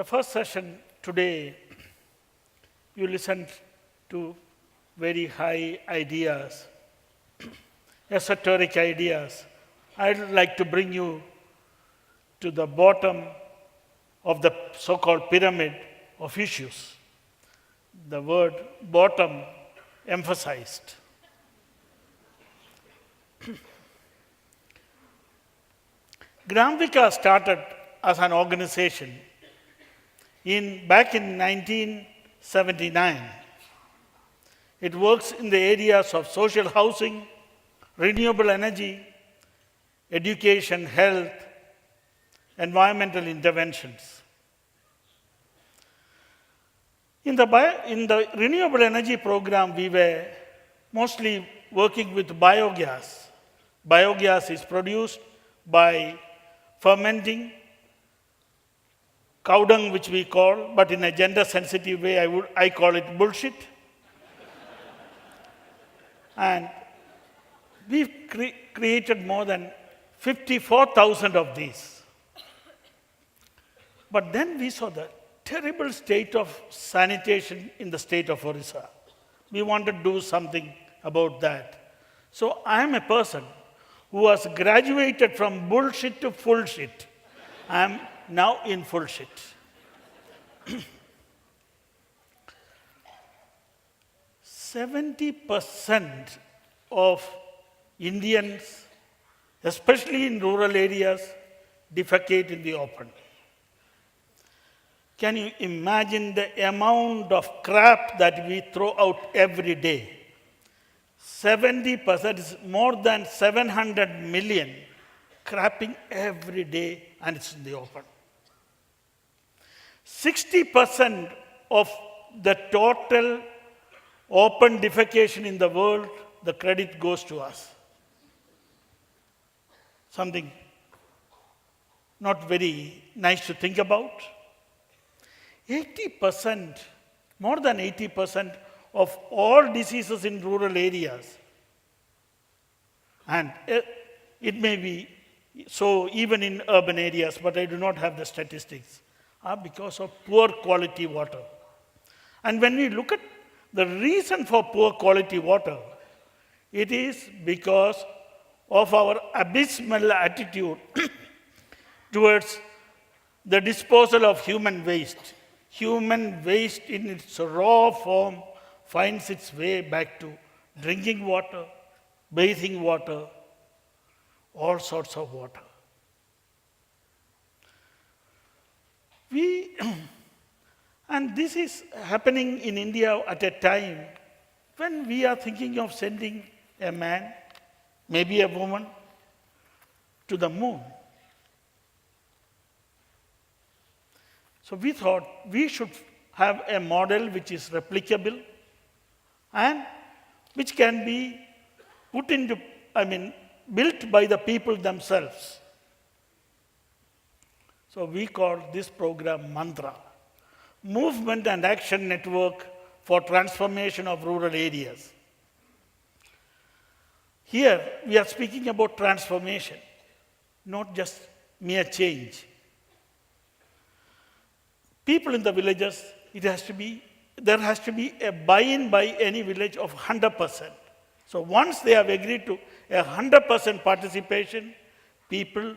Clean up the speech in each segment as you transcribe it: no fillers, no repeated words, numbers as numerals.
first session today, you listened to very high ideas, esoteric ideas. I'd like to bring you to the bottom of the so-called pyramid of issues. The word bottom emphasized. Gram Vikas started as an organization back in 1979. It works in the areas of social housing, renewable energy, education, health, environmental interventions. In the renewable energy program, we were mostly working with biogas. Biogas is produced by fermenting cow dung, which we call, but in a gender-sensitive way, I call it bullshit. And we've created more than 54,000 of these. But then we saw the terrible state of sanitation in the state of Orissa. We wanted to do something about that. So I'm a person who has graduated from bullshit to full shit. I'm now in full shit. 70% of Indians, especially in rural areas, defecate in the open. Can you imagine the amount of crap that we throw out every day? 70% is more than 700 million crapping every day, and it's in the open. 60% of the total open defecation in the world, the credit goes to us. Something not very nice to think about. 80%, more than 80% of all diseases in rural areas, and it may be so even in urban areas, but I do not have the statistics, are because of poor quality water. And when we look at the reason for poor quality water, it is because of our abysmal attitude towards the disposal of human waste. Human waste in its raw form finds its way back to drinking water, bathing water, all sorts of water. And this is happening in India at a time when we are thinking of sending a man, maybe a woman, to the moon. So we thought we should have a model which is replicable and which can be built by the people themselves. So we call this program Mantra, Movement and Action Network for Transformation of Rural Areas. Here we are speaking about transformation, not just mere change. People in the villages, there has to be a buy-in by any village of 100%. So once they have agreed to 100% participation, people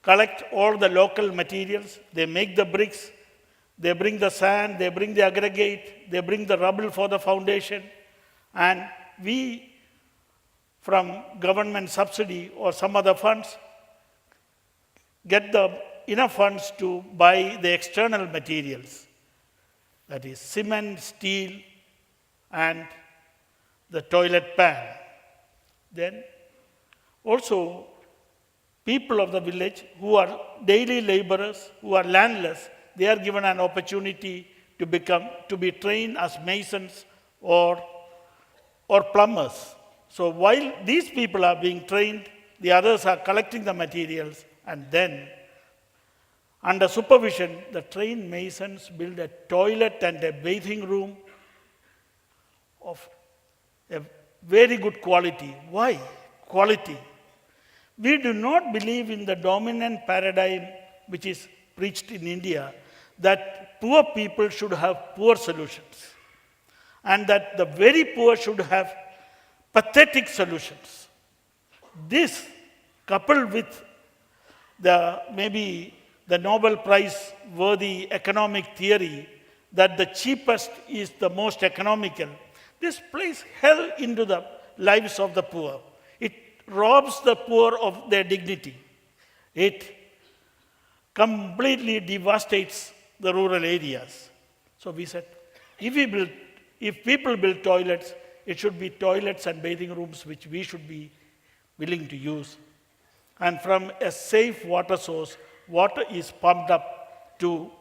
collect all the local materials, they make the bricks, they bring the sand, they bring the aggregate, they bring the rubble for the foundation, and we, from government subsidy or some other funds, get the enough funds to buy the external materials, that is cement, steel, and the toilet pan. Then also people of the village who are daily laborers, who are landless, they are given an opportunity to be trained as masons or plumbers. So while these people are being trained, the others are collecting the materials, and then under supervision, the trained masons build a toilet and a bathing room of a very good quality. Why? Quality. We do not believe in the dominant paradigm, which is preached in India that poor people should have poor solutions and that the very poor should have pathetic solutions. This, coupled with maybe the Nobel Prize worthy economic theory that the cheapest is the most economical, this plays hell into the lives of the poor. It robs the poor of their dignity. It completely devastates the rural areas. So we said, if people build toilets, it should be toilets and bathing rooms which we should be willing to use. And from a safe water source, water is pumped up to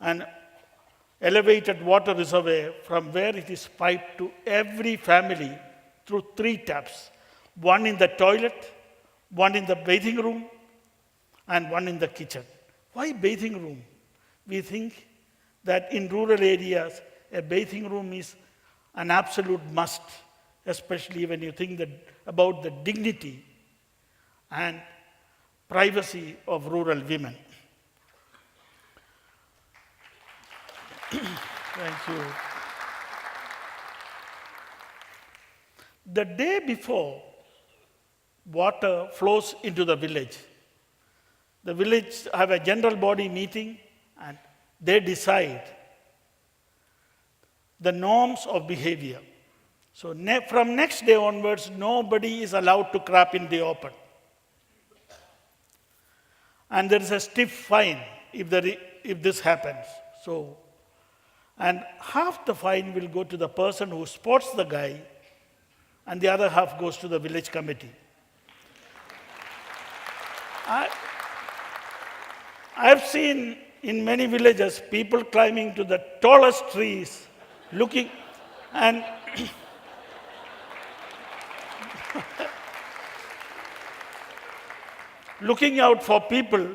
an elevated water reservoir from where it is piped to every family through 3 taps. One in the toilet, one in the bathing room, and one in the kitchen. Why bathing room? We think that in rural areas, a bathing room is an absolute must, especially when you think about the dignity and privacy of rural women. Thank you. The day before water flows into the village have a general body meeting and they decide the norms of behavior. So from next day onwards, nobody is allowed to crap in the open. And there is a stiff fine if this happens. So, and half the fine will go to the person who spots the guy, and the other half goes to the village committee. I've seen in many villages people climbing to the tallest trees, looking and looking out for people.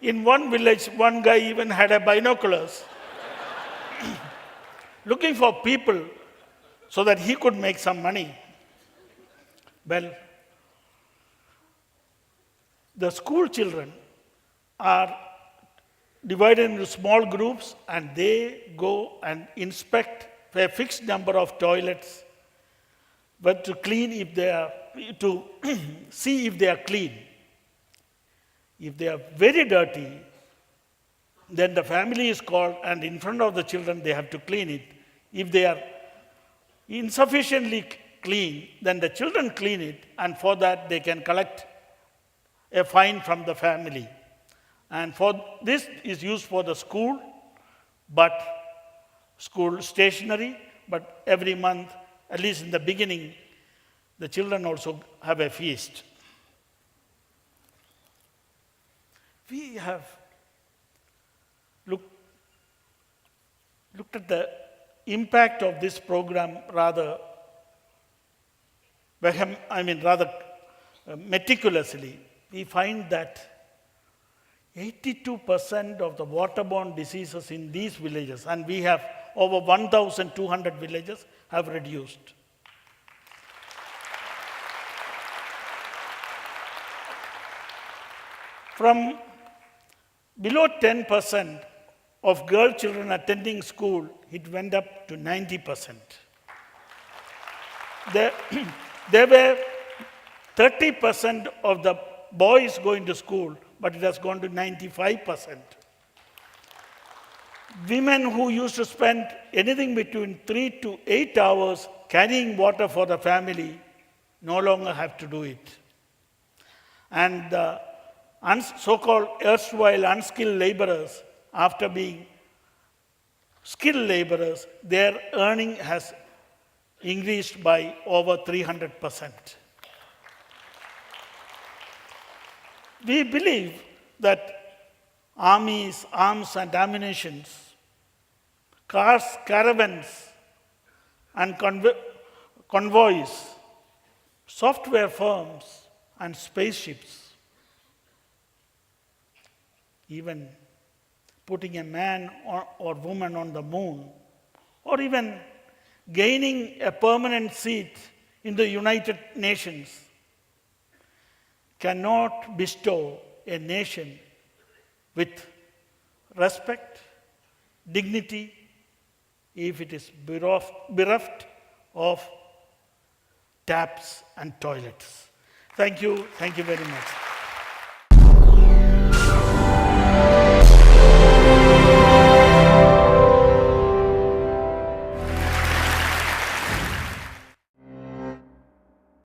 In one village, one guy even had a binoculars, looking for people so that he could make some money. Well, the school children are divided into small groups and they go and inspect a fixed number of toilets, but to clean if they are, to see if they are clean. If they are very dirty, then the family is called and in front of the children they have to clean it. If they are insufficiently clean, then the children clean it, and for that they can collect a fine from the family. And for this is used for the school stationery, but every month, at least in the beginning, the children also have a feast. We have looked at the impact of this program rather meticulously. We find that 82% of the waterborne diseases in these villages, and we have over 1,200 villages, have reduced. From below 10% of girl children attending school, it went up to 90%. There were 30% of the boys going to school, but it has gone to 95%. Women who used to spend anything between 3 to 8 hours carrying water for the family no longer have to do it. And the so-called erstwhile unskilled laborers, after being skilled laborers, their earning has increased by over 300%. We believe that armies, arms and ammunition, cars, caravans and convoys, software firms and spaceships, even putting a man or woman on the moon, or even gaining a permanent seat in the United Nations, cannot bestow a nation with respect, dignity, if it is bereft of taps and toilets. Thank you very much.